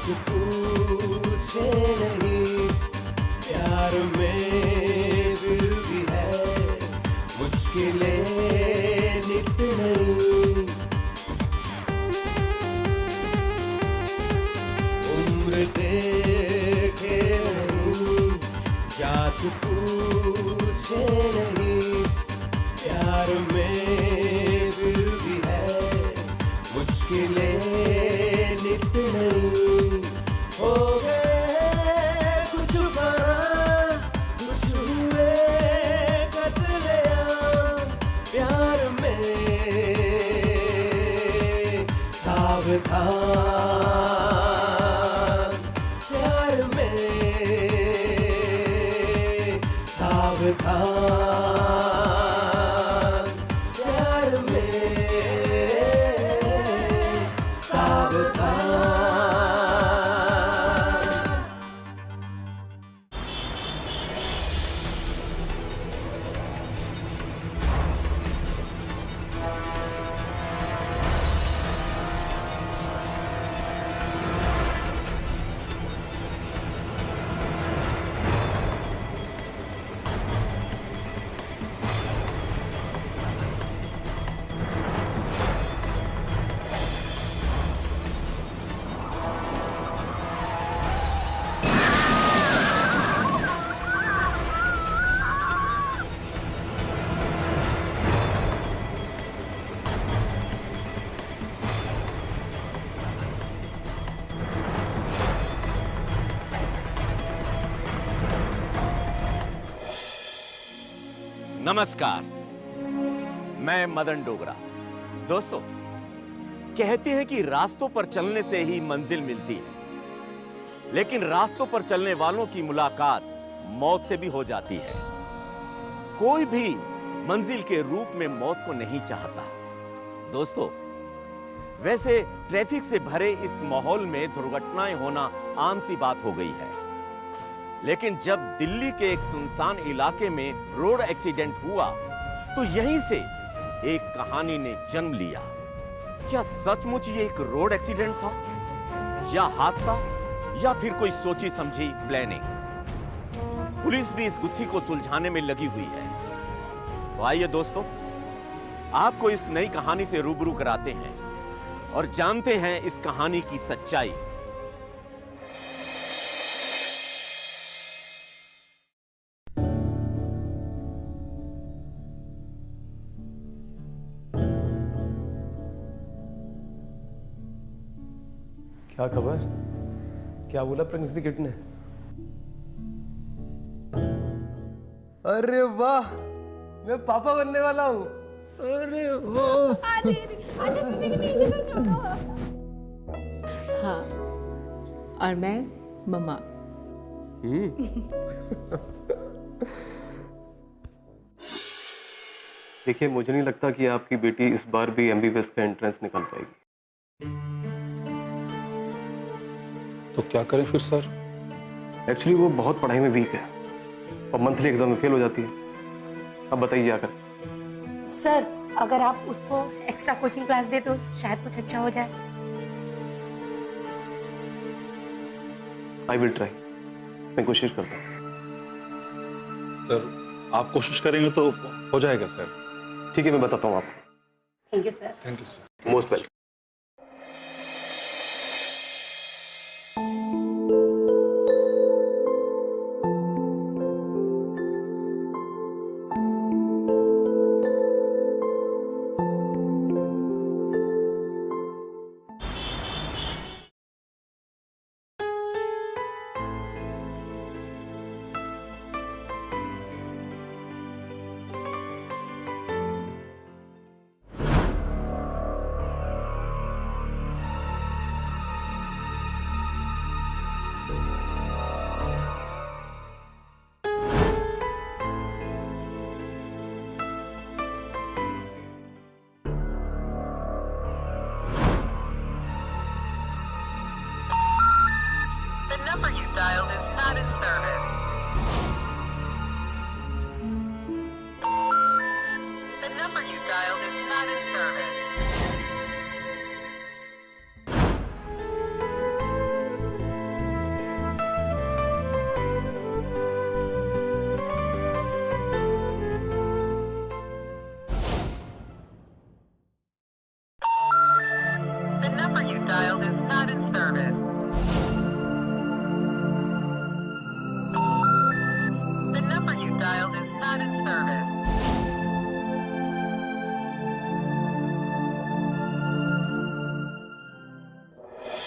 बात पूछे नहीं, प्यार में फिर भी है मुश्किलें नित नहीं। उम्र देखे नहीं, जात पूछे नहीं, प्यार में फिर भी है मुश्किलें नित नहीं। हो गए कुछ बार, कुछ हुए कत्लेआम, प्यार में सावधान, प्यार में सावधान, प्यार में सावधान। नमस्कार, मैं मदन डोगरा। दोस्तों, कहते हैं कि रास्तों पर चलने से ही मंजिल मिलती है, लेकिन रास्तों पर चलने वालों की मुलाकात मौत से भी हो जाती है। कोई भी मंजिल के रूप में मौत को नहीं चाहता। दोस्तों, वैसे ट्रैफिक से भरे इस माहौल में दुर्घटनाएं होना आम सी बात हो गई है, लेकिन जब दिल्ली के एक सुनसान इलाके में रोड एक्सीडेंट हुआ तो यहीं से एक कहानी ने जन्म लिया। क्या सचमुच ये एक रोड एक्सीडेंट था, या हादसा, या फिर कोई सोची समझी प्लानिंग? पुलिस भी इस गुत्थी को सुलझाने में लगी हुई है। तो आइए दोस्तों, आपको इस नई कहानी से रूबरू कराते हैं और जानते हैं इस कहानी की सच्चाई। क्या खबर? क्या बोला प्रिंस दी किट ने? अरे वाह, मैं पापा बनने वाला हूँ। अरे वाह। आजा तुझे भी नीचे तो छोड़ो। हाँ, और मैं मम्मा। देखिए, मुझे नहीं लगता कि आपकी बेटी इस बार भी एमबीबीएस का एंट्रेंस निकाल पाएगी। तो क्या करें फिर सर? एक्चुअली वो बहुत पढ़ाई में वीक है और मंथली एग्जाम में फेल हो जाती है। अब बताइए क्या करें? सर, अगर आप उसको एक्स्ट्रा कोचिंग क्लास दे तो शायद कुछ अच्छा हो जाए। आई विल ट्राई, मैं कोशिश करता हूँ। सर, आप कोशिश करेंगे तो हो जाएगा सर। ठीक है, मैं बताता हूँ आपको। Thank you sir. Thank you sir. Most welcome. number you dialed is not in service. The number you dialed is not in service.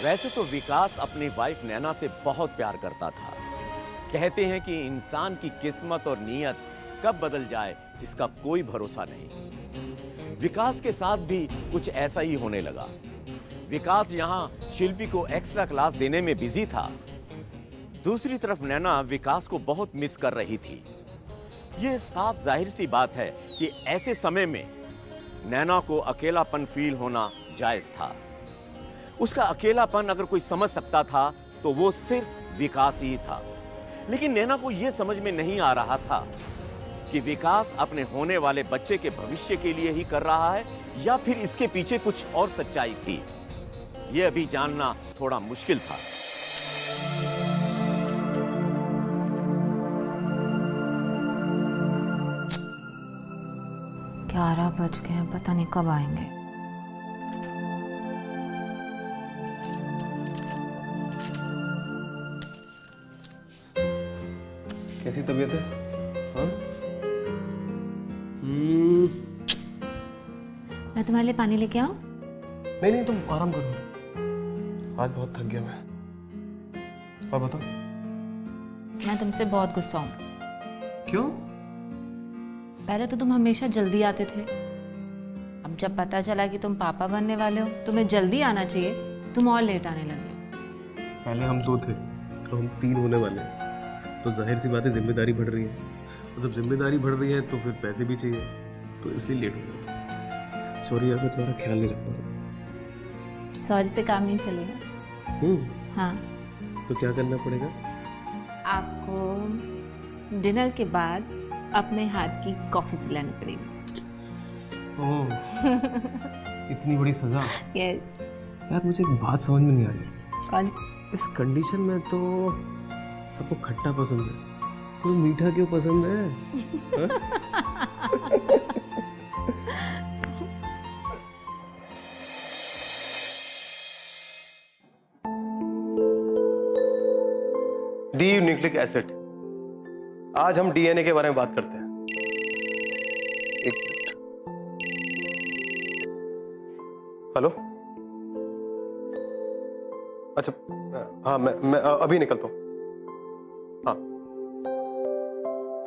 वैसे तो विकास अपनी वाइफ नैना से बहुत प्यार करता था। कहते हैं कि इंसान की किस्मत और नीयत कब बदल जाए इसका कोई भरोसा नहीं। विकास के साथ भी कुछ ऐसा ही होने लगा। विकास यहां शिल्पी को एक्स्ट्रा क्लास देने में बिजी था। दूसरी तरफ नैना विकास को बहुत मिस कर रही थी। यह साफ जाहिर सी बात है कि ऐसे समय में नैना को अकेलापन फील होना जायज था। उसका अकेलापन अगर कोई समझ सकता था तो वो सिर्फ विकास ही था। लेकिन नैना को यह समझ में नहीं आ रहा था कि विकास अपने होने वाले बच्चे के भविष्य के लिए ही कर रहा है या फिर इसके पीछे कुछ और सच्चाई थी। यह अभी जानना थोड़ा मुश्किल था। 11 बज गए हैं, पता नहीं कब आएंगे। कैसी तबीयत है? हाँ? मैं तुम्हारे लिए पानी लेके आऊं? नहीं नहीं, तुम आराम करो, आज बहुत थक गया मैं। और बताओ। मैं तुमसे बहुत गुस्सा हूं। क्यों? पहले तो तुम हमेशा जल्दी आते थे, अब जब पता चला कि तुम पापा बनने वाले हो, तुम्हें जल्दी आना चाहिए, तुम और लेट आने लगे। पहले हम 2 थे, तो हम 3 होने वाले हैं। तो जाहिर सी बात है, जिम्मेदारी बढ़ रही है, और जब जिम्मेदारी बढ़ रही है तो फिर पैसे भी चाहिए, तो इसलिए लेट हो गया। सॉरी यार, मैं तुम्हारा ख्याल नहीं रख पा रहा। सॉरी से काम नहीं चलेगा। हाँ, तो क्या करना पड़ेगा? आपको डिनर के बाद अपने हाथ की कॉफी पिलानी पड़ेगी। ओह, इतनी बड़ी सजा? यस। यार मुझे एक बात समझ में नहीं आ रही। कौन? इस कंडीशन में तो सबको खट्टा पसंद है, तो मीठा क्यों पसंद है? D nucleic acid. आज हम डीएनए के बारे में बात करते हैं। एक मिनट। हेलो। अच्छा, हाँ मैं अभी निकलता हूँ। हाँ,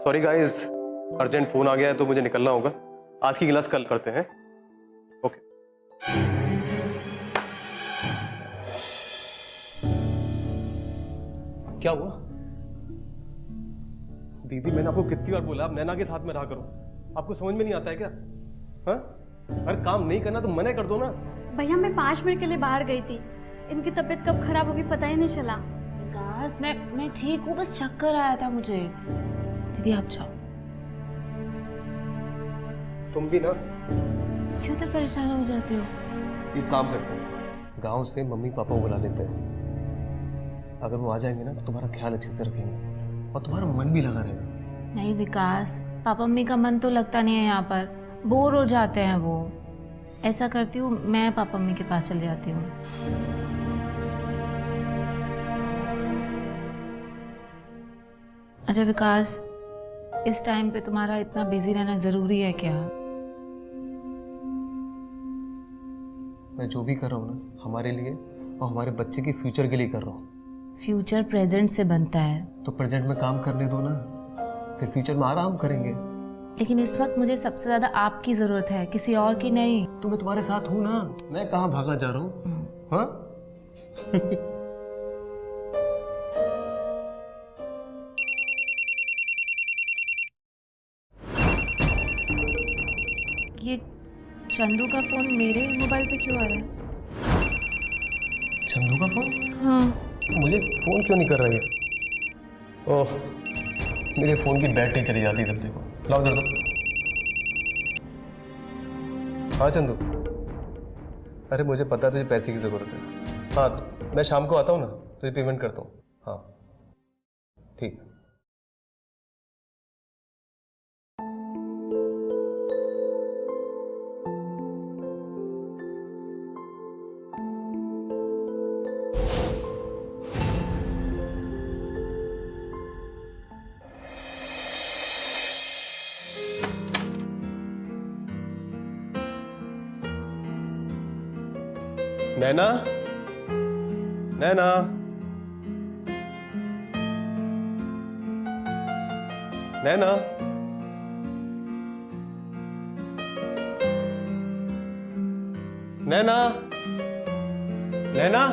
सॉरी गाइस, अर्जेंट फोन आ गया है तो मुझे निकलना होगा। आज की क्लास कल करते हैं। ओके। क्या हुआ? दीदी, मैंने आपको कितनी बार बोला आप नैना के साथ में रहा करो, आपको समझ में नहीं आता है क्या? हाँ, अगर काम नहीं करना तो मना कर दो ना। भैया मैं 5 मिनट के लिए बाहर गई थी, इनकी तबीयत कब खराब होगी पता ही नहीं चला। विकास, मैं ठीक हूँ, बस चक्कर आया था मुझे। दीदी आप जाओ। तुम भी ना क्यों तो परेशान हो जाते हो? एक काम करते हैं, गांव से मम्मी पापा को बुला लेते हैं। अगर वो आ जाएंगे ना तो तुम्हारा ख्याल अच्छे से रखेंगे और तुम्हारा मन भी लगा रहेगा। नहीं विकास, पापा मम्मी का मन तो लगता नहीं है यहाँ पर, बोर हो जाते हैं वो। ऐसा करती हूँ, मैं पापा मम्मी के पास चली जाती हूँ। अच्छा विकास, इस टाइम पे तुम्हारा इतना बिजी रहना जरूरी है क्या? मैं जो भी कर रहा हूँ ना, हमारे लिए और हमारे बच्चे के फ्यूचर के लिए कर रहा हूँ। फ्यूचर प्रेजेंट से बनता है। तो प्रेजेंट में काम करने दो ना, फिर फ्यूचर में आराम करेंगे। लेकिन इस वक्त मुझे सबसे ज्यादा आपकी जरूरत है, किसी और की नहीं। तो मैं तुम्हारे साथ हूँ ना, मैं कहाँ भागा जा रहा हूँ? हाँ? ये चंदू का फोन मेरे मोबाइल पे क्यों आ रहा है? चंदू का फोन? हाँ। मुझे फोन क्यों नहीं कर रही है? ओह, मेरे फोन की बैटरी चली जाती है। तब देखो, लाओ दे दो। हाँ चंदू, अरे मुझे पता है तुझे पैसे की जरूरत है। हाँ, तो मैं शाम को आता हूँ ना, तुझे पेमेंट करता हूँ। हाँ ठीक है। नैना, नैना, नैना, नैना, नैना।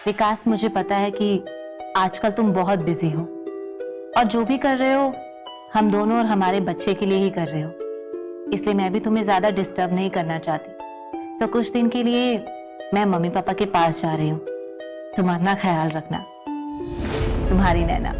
विकास, मुझे पता है कि आजकल तुम बहुत बिजी हो और जो भी कर रहे हो हम दोनों और हमारे बच्चे के लिए ही कर रहे हो, इसलिए मैं भी तुम्हें ज्यादा डिस्टर्ब नहीं करना चाहती। तो कुछ दिन के लिए मैं मम्मी पापा के पास जा रही हूँ, तुम अपना ख्याल रखना। तुम्हारी नैना।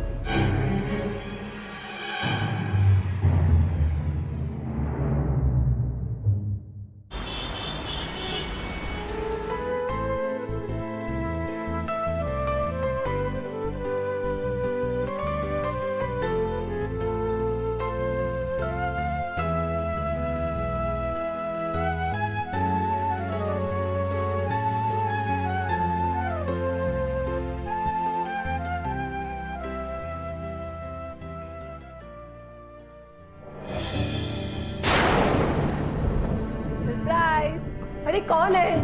अरे कौन है?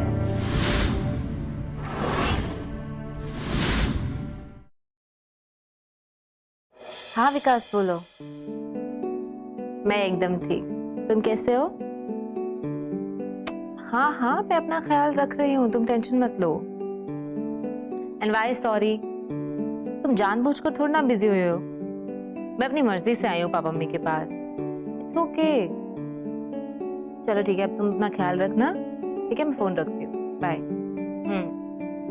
हाँ विकास, बोलो। मैं एकदम ठीक, तुम कैसे हो? हाँ हाँ, मैं अपना ख्याल रख रही हूँ, तुम टेंशन मत लो। एंड वाई सॉरी, तुम जानबूझकर थोड़ा ना बिजी हुए हो। मैं अपनी मर्जी से आई हूँ पापा मम्मी के पास। It's okay. चलो ठीक है, अब तुम अपना ख्याल रखना, ठीक है? मैं फोन रखती हूँ, बाय।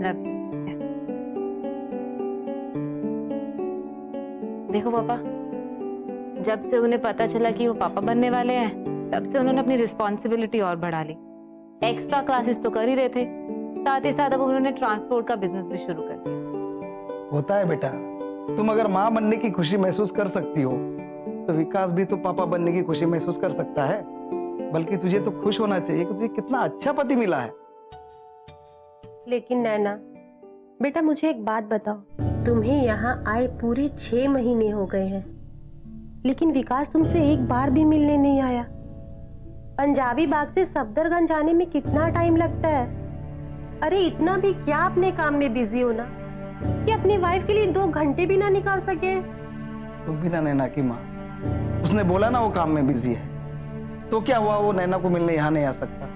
Love you. देखो पापा, जब से उन्हें पता चला कि वो पापा बनने वाले हैं, तब से उन्होंने अपनी रिस्पॉन्सिबिलिटी और बढ़ा ली। एक्स्ट्रा क्लासेस तो कर ही रहे थे, साथ ही साथ अब उन्होंने ट्रांसपोर्ट का बिजनेस भी शुरू कर दिया। होता है बेटा, तुम अगर माँ बनने की खुशी महसूस कर सकती हो तो विकास भी तो पापा बनने की खुशी महसूस कर सकता है। बल्कि तुझे तो खुश होना चाहिए कि तुझे कितना अच्छा पति मिला है। लेकिन नैना बेटा, मुझे एक बात बताओ, तुम्हें यहाँ आए पूरे 6 महीने हो गए हैं, लेकिन विकास तुमसे एक बार भी मिलने नहीं आया। पंजाबी बाग से सफदरगंज जाने में कितना टाइम लगता है? अरे इतना भी क्या अपने काम में बिजी हो ना कि अपनी वाइफ के लिए 2 घंटे भी ना निकाल सके। तुम भी ना नैना की माँ, उसने बोला ना वो काम में बिजी है, तो क्या हुआ वो नैना को मिलने यहाँ नहीं आ सकता?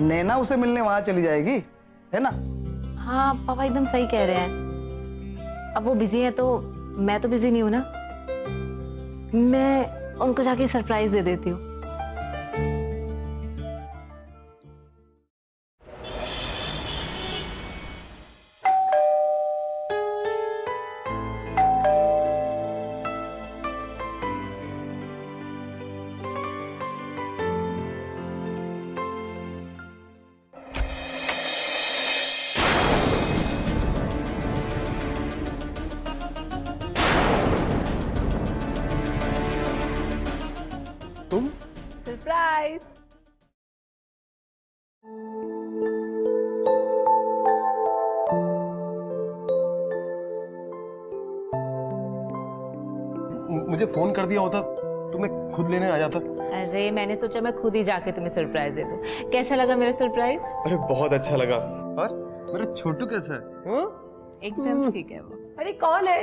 नैना उसे मिलने वहां चली जाएगी, है ना? हाँ पापा एकदम सही कह रहे हैं। अब वो बिजी है तो मैं तो बिजी नहीं हूँ ना, मैं उनको जाके सरप्राइज दे देती हूँ। तुम? सरप्राइज। मुझे फोन कर दिया होता तो मैं खुद लेने आ जाता। अरे मैंने सोचा मैं खुद ही जाके तुम्हें सरप्राइज दे दूं। कैसा लगा मेरा सरप्राइज? अरे बहुत अच्छा लगा। और मेरा छोटू कैसा है? हाँ? एकदम ठीक है वो। अरे कौन है?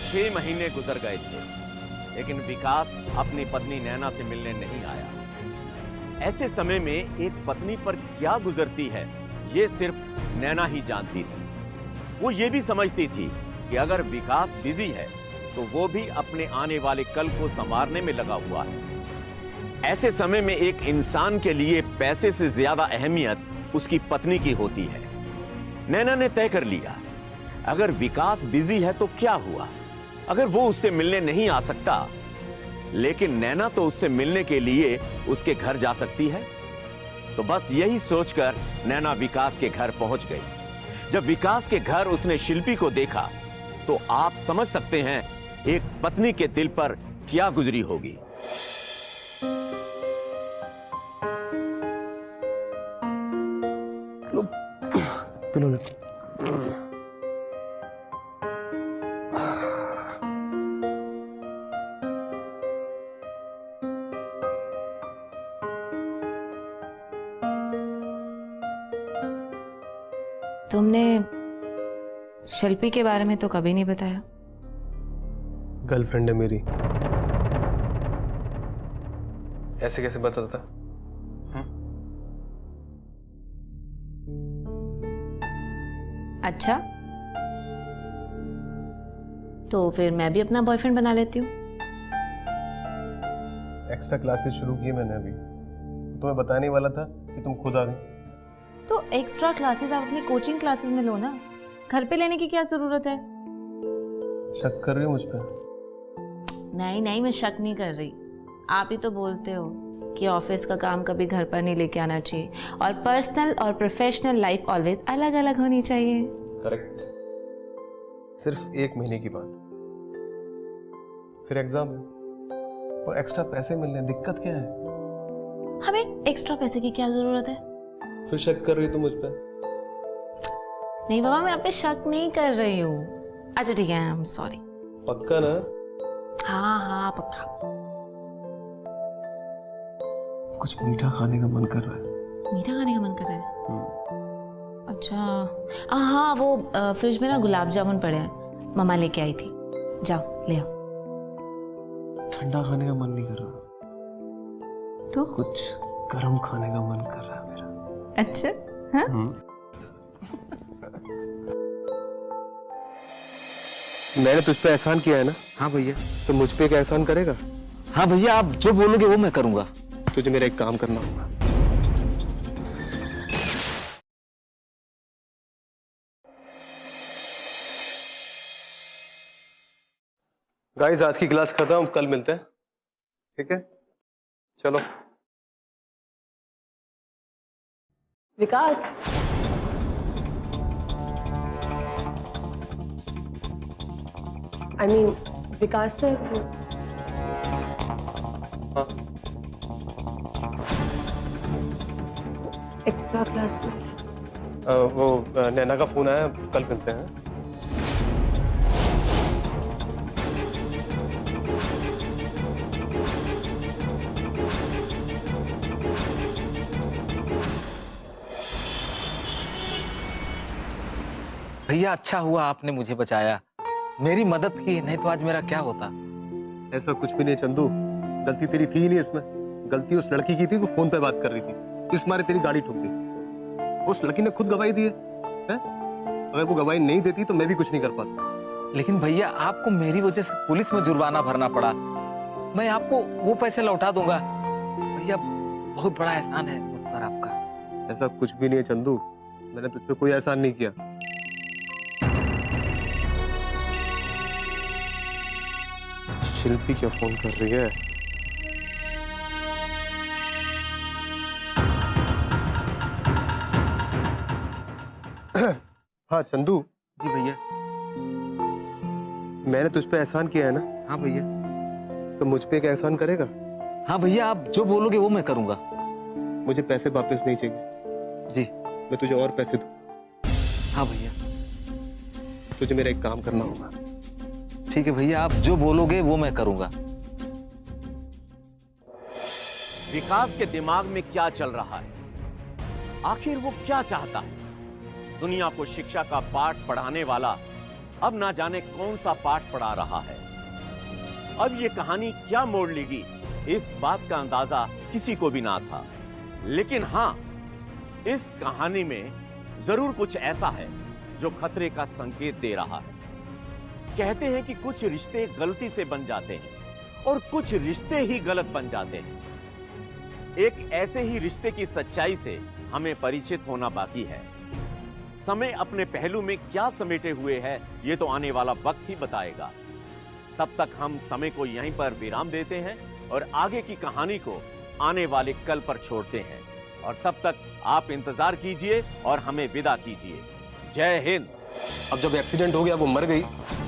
6 महीने गुजर गए थे, लेकिन विकास अपनी पत्नी नैना से मिलने नहीं आया। ऐसे समय में एक पत्नी पर क्या गुजरती है, ये सिर्फ नैना ही जानती थी। वो ये भी समझती थी कि अगर विकास बिजी है तो वो भी अपने आने वाले कल को संवारने में लगा हुआ है। ऐसे समय में एक इंसान के लिए पैसे से ज्यादा अहमियत उसकी पत्नी की होती है। नैना ने तय कर लिया, अगर विकास बिजी है तो क्या हुआ, अगर वो उससे मिलने नहीं आ सकता, लेकिन नैना तो उससे मिलने के लिए उसके घर जा सकती है। तो बस यही सोचकर नैना विकास के घर पहुंच गई। जब विकास के घर उसने शिल्पी को देखा तो आप समझ सकते हैं एक पत्नी के दिल पर क्या गुजरी होगी। पिलो ले। तुमने शिल्पी के बारे में तो कभी नहीं बताया। गर्लफ्रेंड है मेरी। ऐसे कैसे बता देता? अच्छा, तो फिर मैं भी अपना बॉयफ्रेंड बना लेती हूँ। एक्स्ट्रा क्लासेस शुरू किए मैंने अभी, तुम्हें बताने ही वाला था कि तुम खुद आ गई। तो एक्स्ट्रा क्लासेस आप अपनी कोचिंग क्लासेस में लो ना, घर पे लेने की क्या जरूरत है? शक कर रही हो मुझ पे? नहीं नहीं, मैं शक नहीं कर रही। आप ही तो बोलते हो कि ऑफिस का काम कभी घर पर नहीं लेके आना चाहिए और पर्सनल और प्रोफेशनल लाइफ ऑलवेज अलग अलग होनी चाहिए। करेक्ट। सिर्फ 1 महीने की बात, फिर एग्जाम है और एक्स्ट्रा पैसे मिलने, दिक्कत क्या है? हमें एक्स्ट्रा पैसे की क्या जरूरत है? फिर शक कर रही हो तुम मुझ पे? नहीं बाबा, मैं आप पे शक नहीं कर रही हूँ। अच्छा ठीक है, आई एम सॉरी। पक्का ना? हाँ हाँ पक्का। कुछ मीठा खाने का मन कर रहा है। मीठा खाने का मन कर रहा है? अच्छा हाँ, वो फ्रिज में ना गुलाब जामुन पड़े हैं, मम्मा लेके आई थी, जाओ ले आओ। ठंडा खाने का मन नहीं कर रहा तो कुछ गर्म खाने का मन कर रहा है मेरा। अच्छा हाँ? मैंने तुझ पे एहसान किया है ना? हाँ भैया। तो मुझ पे एक एहसान करेगा? हाँ भैया, आप जो बोलोगे वो मैं करूंगा। तुझे मेरा एक काम करना होगा। गाइस, आज की क्लास खत्म, कल मिलते हैं, ठीक है? चलो। विकास, I mean, विकास सर। हाँ। Extra classes. वो नैना का फोन आया, कल मिलते हैं। भैया, अच्छा हुआ आपने मुझे बचाया, मेरी मदद की, नहीं तो आज मेरा क्या होता। ऐसा कुछ भी नहीं चंदू, गलती तेरी थी ही नहीं इसमें। गलती उस लड़की की थी, वो फोन पे बात कर रही थी, इस मारे तेरी गाड़ी ठुक गई। उस लड़की ने खुद गवाही दी है? अगर वो गवाही नहीं देती तो मैं भी कुछ नहीं कर पाता। लेकिन भैया, आपको मेरी वजह से पुलिस में जुर्माना भरना पड़ा, मैं आपको वो पैसे लौटा दूंगा। भैया, बहुत बड़ा एहसान है मुझ पर आपका। ऐसा कुछ भी नहीं है चंदू, मैंने तुझ पे कोई एहसान नहीं किया। शिल्पी क्या फोन कर रही है? हाँ चंदू। जी भैया। मैंने तुझ पे एहसान किया है ना? हाँ भैया। तो मुझ पे एक एहसान करेगा? हाँ भैया, आप जो बोलोगे वो मैं करूंगा। मुझे पैसे वापस नहीं चाहिए। जी। मैं तुझे और पैसे दूं। हाँ भैया। तुझे मेरा एक काम करना होगा। ठीक है भैया, आप जो बोलोगे वो मैं करूंगा। विकास के दिमाग में क्या चल रहा है, आखिर वो क्या चाहता है? दुनिया को शिक्षा का पाठ पढ़ाने वाला अब ना जाने कौन सा पाठ पढ़ा रहा है। अब ये कहानी क्या मोड़ लेगी, इस बात का अंदाजा किसी को भी ना था। लेकिन हां, इस कहानी में जरूर कुछ ऐसा है जो खतरे का संकेत दे रहा है। कहते हैं कि कुछ रिश्ते गलती से बन जाते हैं और कुछ रिश्ते ही गलत बन जाते हैं। एक ऐसे ही रिश्ते की सच्चाई से हमें परिचित होना बाकी है। समय अपने पहलू में क्या समेटे हुए है, यह तो आने वाला वक्त ही बताएगा। तब तक हम समय को यहीं पर विराम देते हैं और आगे की कहानी को आने वाले कल पर छोड़ते हैं। और तब तक आप इंतजार कीजिए और हमें विदा कीजिए। जय हिंद। अब जब एक्सीडेंट हो गया, वो मर गई,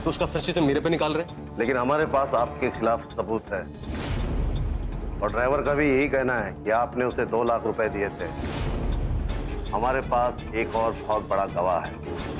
तो उसका फ्रस्ट्रेशन मेरे पे निकाल रहे। लेकिन हमारे पास आपके खिलाफ सबूत है और ड्राइवर का भी यही कहना है कि आपने उसे 2 लाख रुपए दिए थे। हमारे पास एक और बहुत बड़ा गवाह है।